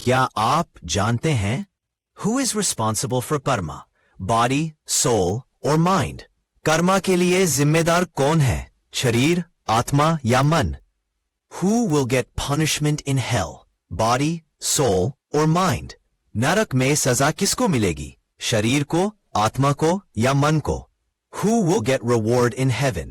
क्या आप जानते हैं Who is responsible for karma? Body, soul or mind? Karma के लिए जिम्मेदार कौन है? शरीर, आत्मा या मन? Who will get punishment in hell? Body, soul or mind? नरक में सजा किसको मिलेगी? शरीर को, आत्मा को या मन को? Who will get reward in heaven?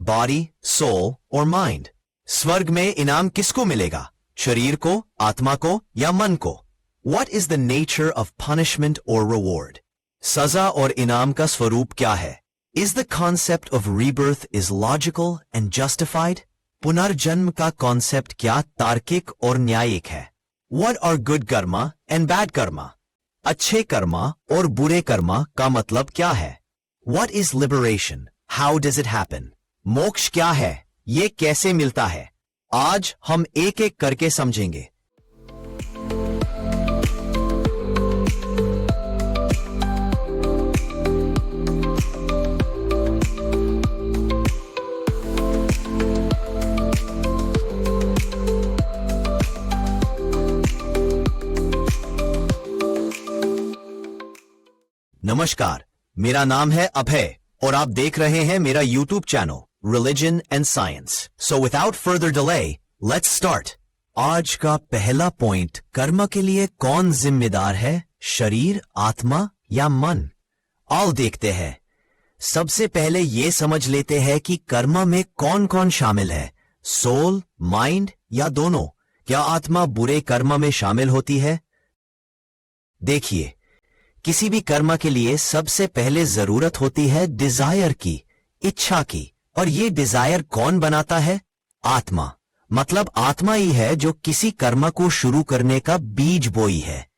Body, soul or mind? स्वर्ग में इनाम किसको मिलेगा? शरीर को, आत्मा को या मन को? What is the nature of punishment or reward? सजा और इनाम का स्वरूप क्या है? Is the concept of rebirth is logical and justified? पुनर्जन्म का कॉन्सेप्ट क्या तार्किक और न्यायिक है? What are good karma and bad karma? अच्छे कर्मा और बुरे कर्मा का मतलब क्या है? What is liberation? How does it happen? मोक्ष क्या है? ये कैसे मिलता है? आज हम एक एक करके समझेंगे। नमस्कार, मेरा नाम है अभय और आप देख रहे हैं मेरा YouTube channel Religion and Science. So without further delay, let's start. आज का पहला पॉइंट, कर्म के लिए कौन जिम्मेदार है? शरीर, आत्मा या मन? आओ देखते हैं। सबसे पहले ये समझ लेते हैं कि कर्म में कौन कौन शामिल है। सोल, माइंड या दोनों? क्या आत्मा बुरे कर्म में शामिल होती है? देखिए, किसी भी कर्म के लिए सबसे पहले जरूरत होती है डिजायर की, इच्छा की। और ये डिजायर कौन बनाता है? आत्मा। मतलब आत्मा ही है जो किसी कर्म को शुरू करने का बीज बोई है।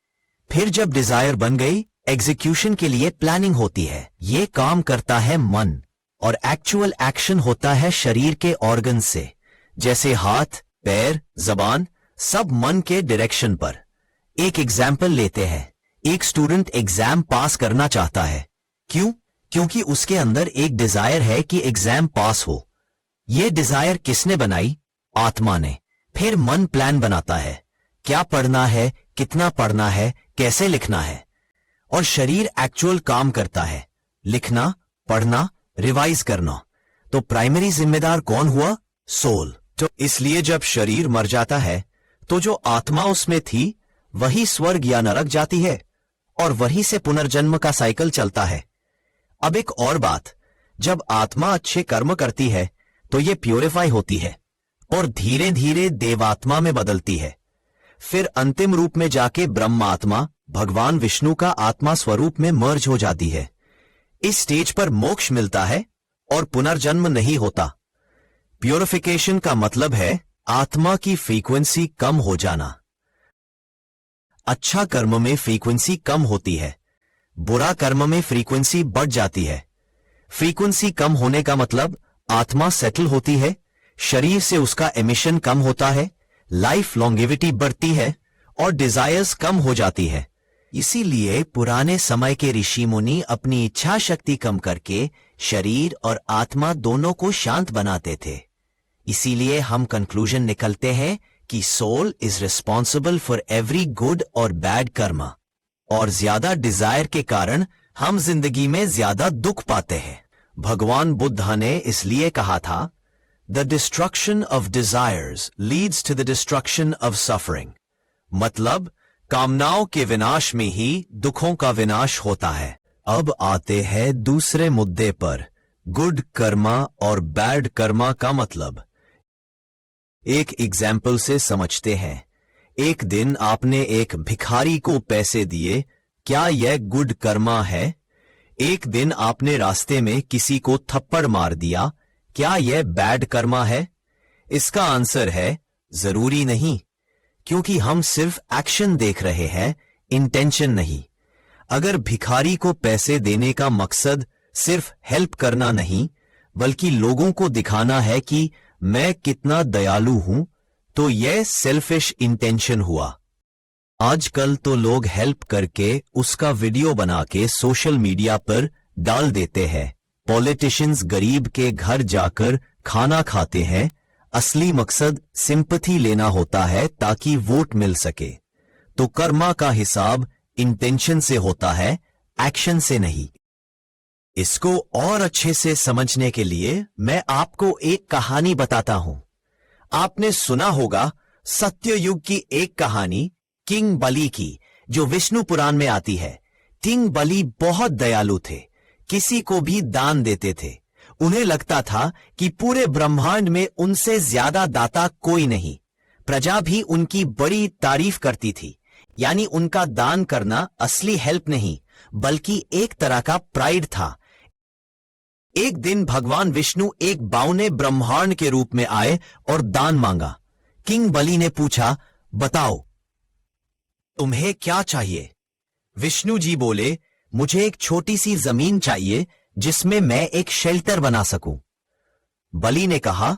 फिर जब डिजायर बन गई, एग्जीक्यूशन के लिए प्लानिंग होती है। ये काम करता है मन और एक्चुअल एक्शन होता है शरीर के ऑर्गन से, जैसे हाथ, पैर, जबान, सब मन के डायरेक्शन पर। एक एग्जाम्पल लेते हैं। एक स्टूडेंट एग्जाम पास करना चाहता है। क्यों? क्योंकि उसके अंदर एक डिजायर है कि एग्जाम पास हो। यह डिजायर किसने बनाई? आत्मा ने। फिर मन प्लान बनाता है, क्या पढ़ना है, कितना पढ़ना है, कैसे लिखना है। और शरीर एक्चुअल काम करता है, लिखना, पढ़ना, रिवाइज करना। तो प्राइमरी जिम्मेदार कौन हुआ? सोल। तो इसलिए जब शरीर मर जाता है तो जो आत्मा उसमें थी वही स्वर्ग या नरक जाती है और वहीं से पुनर्जन्म का साइकिल चलता है। अब एक और बात, जब आत्मा अच्छे कर्म करती है तो ये प्योरीफाई होती है और धीरे धीरे देवात्मा में बदलती है। फिर अंतिम रूप में जाके ब्रह्मात्मा, भगवान विष्णु का आत्मा स्वरूप में मर्ज हो जाती है। इस स्टेज पर मोक्ष मिलता है और पुनर्जन्म नहीं होता। प्योरिफिकेशन का मतलब है आत्मा की फ्रीक्वेंसी कम हो जाना। अच्छा कर्म में फ्रीक्वेंसी कम होती है, बुरा कर्म में फ्रीक्वेंसी बढ़ जाती है। फ्रीक्वेंसी कम होने का मतलब आत्मा सेटल होती है, शरीर से उसका एमिशन कम होता है, लाइफ लॉन्गेविटी बढ़ती है और डिजायर्स कम हो जाती है। इसीलिए पुराने समय के ऋषि मुनि अपनी इच्छा शक्ति कम करके शरीर और आत्मा दोनों को शांत बनाते थे। इसीलिए हम कंक्लूजन निकलते हैं कि soul is responsible for every good और बैड कर्मा। और ज्यादा डिजायर के कारण हम जिंदगी में ज्यादा दुख पाते हैं। भगवान बुद्ध ने इसलिए कहा था, the destruction of desires leads to the destruction of suffering. मतलब कामनाओं के विनाश में ही दुखों का विनाश होता है। अब आते हैं दूसरे मुद्दे पर, गुड कर्मा और बैड कर्मा का मतलब। एक एग्जाम्पल से समझते हैं। एक दिन आपने एक भिखारी को पैसे दिए, क्या यह गुड कर्मा है? एक दिन आपने रास्ते में किसी को थप्पड़ मार दिया, क्या यह बैड कर्मा है? इसका आंसर है जरूरी नहीं, क्योंकि हम सिर्फ एक्शन देख रहे हैं, इंटेंशन नहीं। अगर भिखारी को पैसे देने का मकसद सिर्फ हेल्प करना नहीं, बल्कि लोगों को दिखाना है कि मैं कितना दयालु हूं, तो यह सेल्फिश इंटेंशन हुआ। आजकल तो लोग हेल्प करके उसका वीडियो बना के सोशल मीडिया पर डाल देते हैं। पॉलिटिशियंस गरीब के घर जाकर खाना खाते हैं, असली मकसद सिंपैथी लेना होता है ताकि वोट मिल सके। तो कर्मा का हिसाब इंटेंशन से होता है, एक्शन से नहीं। इसको और अच्छे से समझने के लिए मैं आपको एक कहानी बताता हूं। आपने सुना होगा सत्ययुग की एक कहानी किंग बलि की, जो विष्णु पुराण में आती है। किंग बलि बहुत दयालु थे, किसी को भी दान देते थे। उन्हें लगता था कि पूरे ब्रह्मांड में उनसे ज्यादा दाता कोई नहीं। प्रजा भी उनकी बड़ी तारीफ करती थी। यानी उनका दान करना असली हेल्प नहीं, बल्कि एक तरह का प्राइड था। एक दिन भगवान विष्णु एक बावने ब्रह्मांड के रूप में आए और दान मांगा। किंग बलि ने पूछा, बताओ तुम्हें क्या चाहिए? विष्णु जी बोले, मुझे एक छोटी सी जमीन चाहिए जिसमें मैं एक शेल्टर बना सकूं। बलि ने कहा,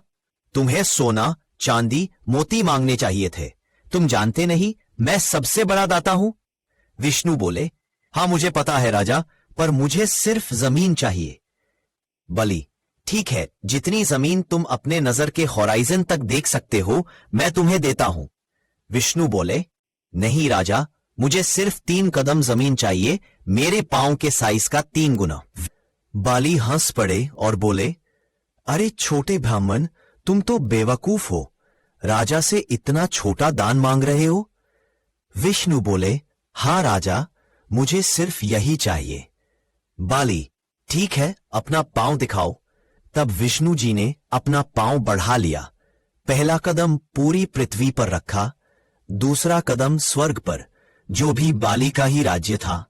तुम्हें सोना, चांदी, मोती मांगने चाहिए थे। तुम जानते नहीं मैं सबसे बड़ा दाता हूं। विष्णु बोले, हां मुझे पता है राजा, पर मुझे सिर्फ जमीन चाहिए। बलि, ठीक है, जितनी जमीन तुम अपने नजर के होराइजन तक देख सकते हो मैं तुम्हें देता हूं। विष्णु बोले, नहीं राजा, मुझे सिर्फ 3 कदम जमीन चाहिए, मेरे पांव के साइज का 3 गुना। बाली हंस पड़े और बोले, अरे छोटे ब्राह्मण, तुम तो बेवकूफ हो, राजा से इतना छोटा दान मांग रहे हो। विष्णु बोले, हां राजा, मुझे सिर्फ यही चाहिए। बाली, ठीक है, अपना पांव दिखाओ। तब विष्णु जी ने अपना पांव बढ़ा लिया। पहला कदम पूरी पृथ्वी पर रखा, दूसरा कदम स्वर्ग पर, जो भी बाली का ही राज्य था।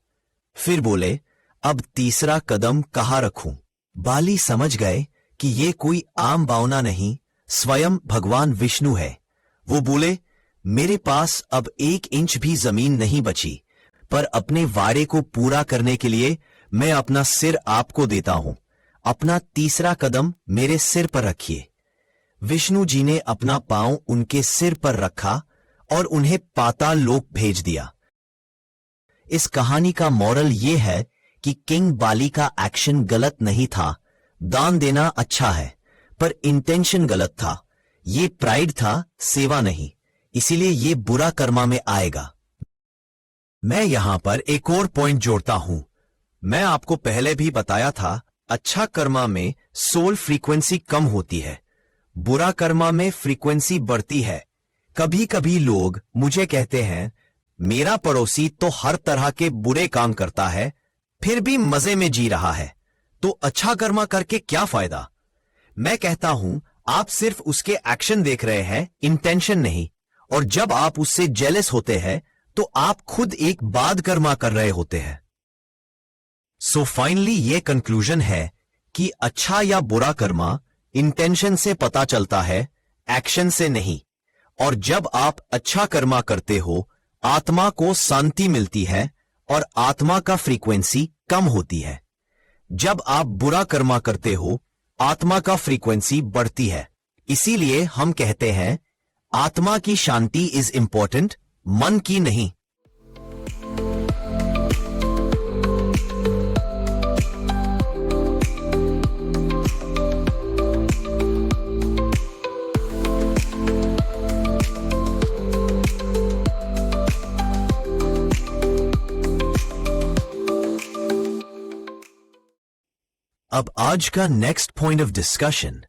फिर बोले, अब तीसरा कदम कहां रखूं? बाली समझ गए कि ये कोई आम बावना नहीं, स्वयं भगवान विष्णु है। वो बोले, मेरे पास अब 1 इंच भी जमीन नहीं बची, पर अपने वारे को पूरा करने के लिए मैं अपना सिर आपको देता हूं। अपना तीसरा कदम मेरे सिर पर रखिए। विष्णु जी ने अपना पांव उनके सिर पर रखा और उन्हें पाताल लोक भेज दिया। इस कहानी का मॉरल यह है कि किंग बाली का एक्शन गलत नहीं था। दान देना अच्छा है, पर इंटेंशन गलत था। ये प्राइड था, सेवा नहीं। इसीलिए ये बुरा कर्मा में आएगा। मैं यहां पर एक और पॉइंट जोड़ता हूं। मैं आपको पहले भी बताया था, अच्छा कर्मा में सोल फ्रीक्वेंसी कम होती है, बुरा कर्मा में फ्रीक्वेंसी बढ़ती है। कभी कभी लोग मुझे कहते हैं, मेरा पड़ोसी तो हर तरह के बुरे काम करता है, फिर भी मजे में जी रहा है, तो अच्छा कर्मा करके क्या फायदा? मैं कहता हूं, आप सिर्फ उसके एक्शन देख रहे हैं, इंटेंशन नहीं। और जब आप उससे जेलस होते हैं, तो आप खुद एक बाद कर्मा कर रहे होते हैं। सो फाइनली ये कंक्लूजन है कि अच्छा या बुरा कर्मा इंटेंशन से पता चलता है, एक्शन से नहीं। और जब आप अच्छा कर्मा करते हो, आत्मा को शांति मिलती है और आत्मा का फ्रीक्वेंसी कम होती है। जब आप बुरा कर्मा करते हो, आत्मा का फ्रीक्वेंसी बढ़ती है। इसीलिए हम कहते हैं, आत्मा की शांति इज इंपॉर्टेंट, मन की नहीं। अब आज का नेक्स्ट पॉइंट ऑफ डिस्कशन,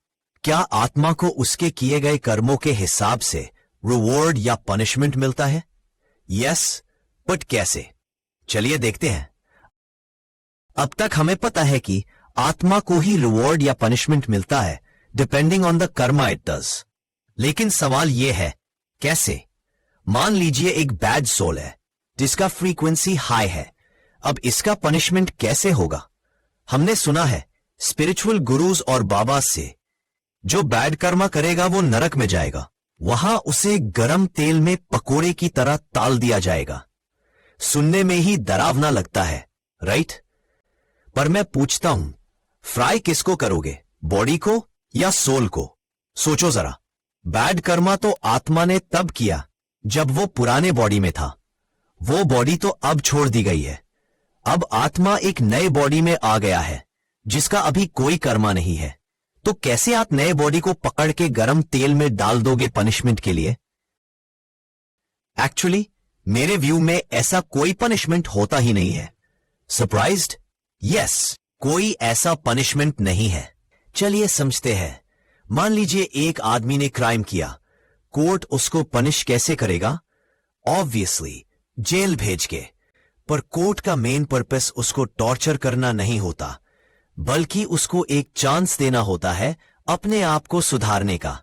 क्या आत्मा को उसके किए गए कर्मों के हिसाब से रिवॉर्ड या पनिशमेंट मिलता है? यस, बट कैसे? चलिए देखते हैं। अब तक हमें पता है कि आत्मा को ही रिवॉर्ड या पनिशमेंट मिलता है, depending on the Karma it does. लेकिन सवाल यह है, कैसे? मान लीजिए एक बैड सोल है जिसका फ्रीक्वेंसी हाई है। अब इसका पनिशमेंट कैसे होगा? हमने सुना है स्पिरिचुअल गुरुज और बाबा से, जो बैड कर्मा करेगा वो नरक में जाएगा, वहां उसे गरम तेल में पकोड़े की तरह ताल दिया जाएगा। सुनने में ही डरावना लगता है, राइट? पर मैं पूछता हूं, फ्राई किसको करोगे, बॉडी को या सोल को? सोचो जरा। बैड कर्मा तो आत्मा ने तब किया जब वो पुराने बॉडी में था। वो बॉडी तो अब छोड़ दी गई है। अब आत्मा एक नए बॉडी में आ गया है जिसका अभी कोई कर्मा नहीं है। तो कैसे आप नए बॉडी को पकड़ के गरम तेल में डाल दोगे पनिशमेंट के लिए? एक्चुअली मेरे व्यू में ऐसा कोई पनिशमेंट होता ही नहीं है। सरप्राइज्ड? यस, कोई ऐसा पनिशमेंट नहीं है। चलिए समझते हैं। मान लीजिए एक आदमी ने क्राइम किया, कोर्ट उसको पनिश कैसे करेगा? ऑब्वियसली जेल भेज के। पर कोर्ट का मेन पर्पस उसको टॉर्चर करना नहीं होता, बल्कि उसको एक चांस देना होता है अपने आप को सुधारने का।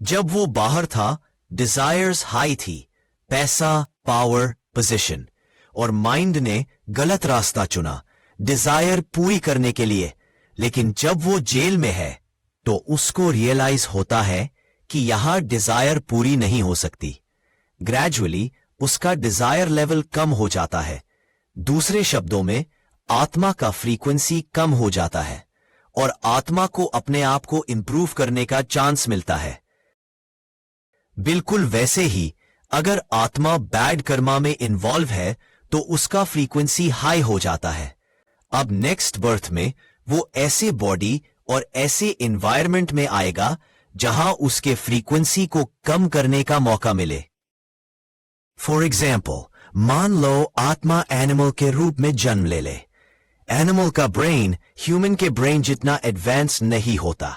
जब वो बाहर था, डिजायर्स हाई थी, पैसा, पावर, पोजीशन, और माइंड ने गलत रास्ता चुना डिजायर पूरी करने के लिए। लेकिन जब वो जेल में है तो उसको रियलाइज होता है कि यहां डिजायर पूरी नहीं हो सकती। ग्रेजुअली उसका डिजायर लेवल कम हो जाता है। दूसरे शब्दों में, आत्मा का फ्रीक्वेंसी कम हो जाता है और आत्मा को अपने आप को इंप्रूव करने का चांस मिलता है। बिल्कुल वैसे ही अगर आत्मा बैड कर्मा में इन्वॉल्व है तो उसका फ्रीक्वेंसी हाई हो जाता है। अब नेक्स्ट बर्थ में वो ऐसे बॉडी और ऐसे एनवायरनमेंट में आएगा जहां उसके फ्रीक्वेंसी को कम करने का मौका मिले। फॉर एग्जाम्पल, मान लो आत्मा एनिमल के रूप में जन्म ले ले। एनिमल का ब्रेन ह्यूमन के ब्रेन जितना एडवांस नहीं होता।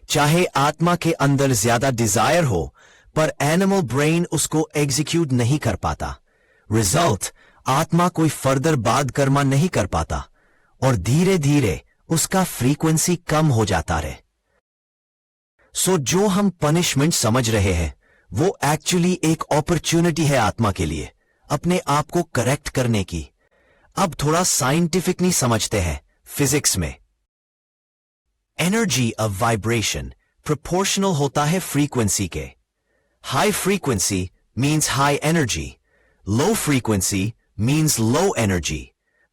चाहे आत्मा के अंदर ज्यादा डिजायर हो, पर एनिमल ब्रेन उसको एग्जीक्यूट नहीं कर पाता। रिजल्ट, आत्मा कोई फर्दर बाद कर्मा नहीं कर पाता और धीरे धीरे उसका फ्रीक्वेंसी कम हो जाता रहे। सो जो हम पनिशमेंट समझ रहे हैं वो एक्चुअली एक अपॉर्चुनिटी है आत्मा के लिए अपने आप को करेक्ट करने की। अब थोड़ा साइंटिफिकली समझते हैं फिजिक्स में। एनर्जी ऑफ वाइब्रेशन प्रोपोर्शनल होता है फ्रीक्वेंसी के। High frequency means high energy, low frequency means low energy.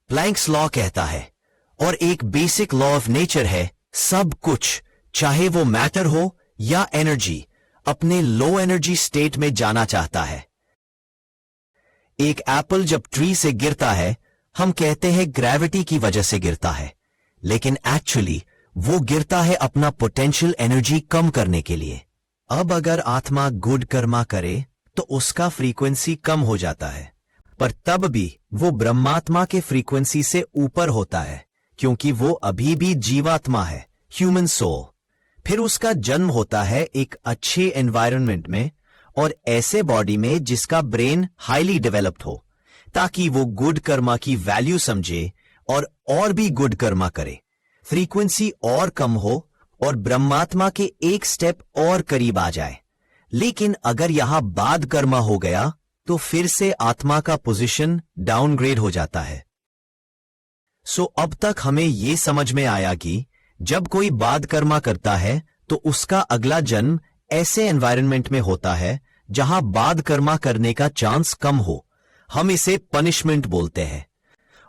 Planks law कहता है, और एक बेसिक लॉ ऑफ नेचर है, सब कुछ चाहे वो मैटर हो या एनर्जी अपने लो एनर्जी स्टेट में जाना चाहता है। एक एप्पल जब ट्री से गिरता है हम कहते हैं ग्रेविटी की वजह से गिरता है, लेकिन एक्चुअली वो गिरता है अपना पोटेंशियल एनर्जी कम करने के लिए। अब अगर आत्मा गुड कर्मा करे तो उसका फ्रीक्वेंसी कम हो जाता है, पर तब भी वो ब्रह्मात्मा के फ्रीक्वेंसी से ऊपर होता है क्योंकि वो अभी भी जीवात्मा है, ह्यूमन सोल। फिर उसका जन्म होता है एक अच्छे एनवायरनमेंट में और ऐसे बॉडी में जिसका ब्रेन हाईली डेवलप्ड हो, ताकि वो गुड कर्मा की वैल्यू समझे और भी गुड कर्मा करे। फ्रीक्वेंसी और कम हो और ब्रह्मात्मा के एक स्टेप और करीब आ जाए। लेकिन अगर यहां बाद कर्मा हो गया तो फिर से आत्मा का पोजीशन डाउनग्रेड हो जाता है। सो अब तक हमें यह समझ में आया कि जब कोई बाद कर्मा करता है तो उसका अगला जन्म ऐसे एनवायरनमेंट में होता है जहां बाद कर्मा करने का चांस कम हो। हम इसे पनिशमेंट बोलते हैं।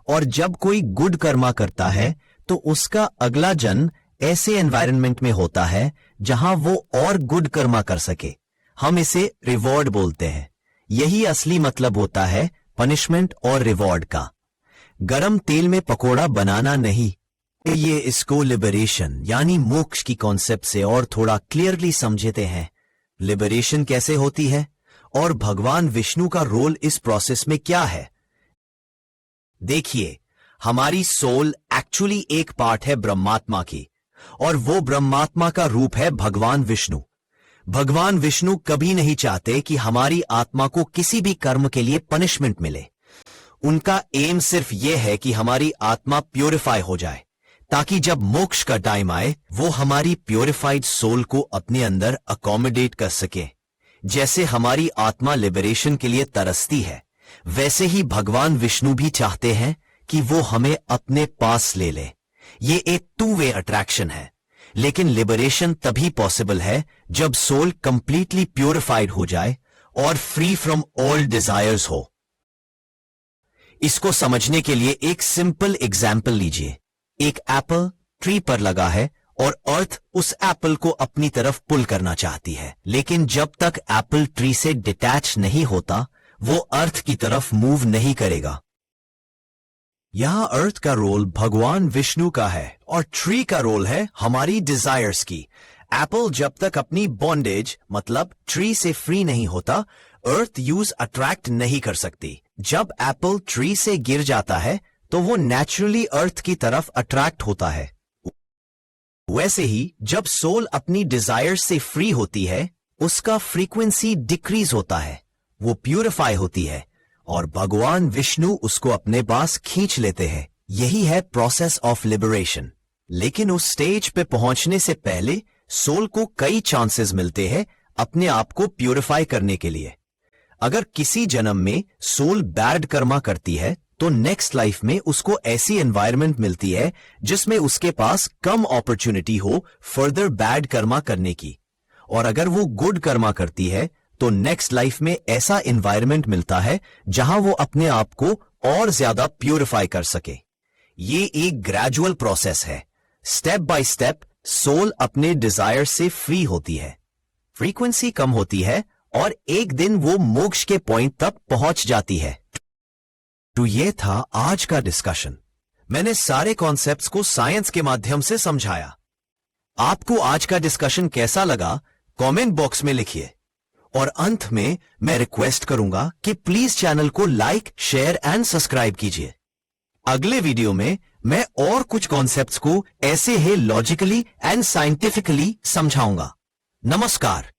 और जब कोई गुड कर्मा करता है तो उसका अगला जन्म ऐसे एनवायरनमेंट में होता है जहां वो और गुड कर्मा कर सके। हम इसे रिवॉर्ड बोलते हैं। यही असली मतलब होता है पनिशमेंट और रिवॉर्ड का। गरम तेल में पकोड़ा बनाना नहीं। ये इसको लिबरेशन यानी मोक्ष की कॉन्सेप्ट से और थोड़ा क्लियरली समझते हैं। लिबरेशन कैसे होती है और भगवान विष्णु का रोल इस प्रोसेस में क्या है। देखिए, हमारी सोल एक्चुअली एक पार्ट है ब्रह्मात्मा की, और वो ब्रह्मात्मा का रूप है भगवान विष्णु। भगवान विष्णु कभी नहीं चाहते कि हमारी आत्मा को किसी भी कर्म के लिए पनिशमेंट मिले। उनका एम सिर्फ यह है कि हमारी आत्मा प्योरीफाई हो जाए, ताकि जब मोक्ष का टाइम आए वो हमारी प्योरीफाइड सोल को अपने अंदर अकोमोडेट कर सके। जैसे हमारी आत्मा लिबरेशन के लिए तरसती है, वैसे ही भगवान विष्णु भी चाहते हैं कि वो हमें अपने पास ले ले। ये एक टू वे अट्रैक्शन है, लेकिन लिबरेशन तभी पॉसिबल है जब सोल कंप्लीटली प्योरिफाइड हो जाए और फ्री फ्रॉम ऑल डिजायर्स हो। इसको समझने के लिए एक सिंपल एग्जाम्पल लीजिए। एक एप्पल ट्री पर लगा है और अर्थ उस एप्पल को अपनी तरफ पुल करना चाहती है, लेकिन जब तक एप्पल ट्री से डिटैच नहीं होता वो अर्थ की तरफ मूव नहीं करेगा। यहां अर्थ का रोल भगवान विष्णु का है और ट्री का रोल है हमारी डिजायर्स की। एप्पल जब तक अपनी बॉन्डेज मतलब ट्री से फ्री नहीं होता, अर्थ यूज अट्रैक्ट नहीं कर सकती। जब एप्पल ट्री से गिर जाता है तो वो नेचुरली अर्थ की तरफ अट्रैक्ट होता है। वैसे ही जब सोल अपनी डिजायर से फ्री होती है, उसका फ्रीक्वेंसी डिक्रीज होता है, वो प्यूरिफाई होती है और भगवान विष्णु उसको अपने पास खींच लेते हैं। यही है प्रोसेस ऑफ लिबरेशन। लेकिन उस स्टेज पे पहुंचने से पहले सोल को कई चांसेस मिलते हैं अपने आप को प्यूरिफाई करने के लिए। अगर किसी जन्म में सोल बैड कर्मा करती है तो नेक्स्ट लाइफ में उसको ऐसी एनवायरनमेंट मिलती है जिसमें उसके पास कम अपॉर्चुनिटी हो फर्दर बैड कर्मा करने की। और अगर वो गुड कर्मा करती है तो नेक्स्ट लाइफ में ऐसा एनवायरनमेंट मिलता है जहां वो अपने आप को और ज्यादा प्यूरिफाई कर सके। ये एक ग्रेजुअल प्रोसेस है। स्टेप बाय स्टेप सोल अपने डिजायर से फ्री होती है, फ्रीक्वेंसी कम होती है और एक दिन वो मोक्ष के पॉइंट तक पहुंच जाती है। तो ये था आज का डिस्कशन। मैंने सारे कॉन्सेप्ट्स को साइंस के माध्यम से समझाया। आपको आज का डिस्कशन कैसा लगा कमेंट बॉक्स में लिखिए। और अंत में मैं रिक्वेस्ट करूंगा कि प्लीज चैनल को लाइक, शेयर एंड सब्सक्राइब कीजिए। अगले वीडियो में मैं और कुछ कॉन्सेप्ट्स को ऐसे ही लॉजिकली एंड साइंटिफिकली समझाऊंगा। नमस्कार।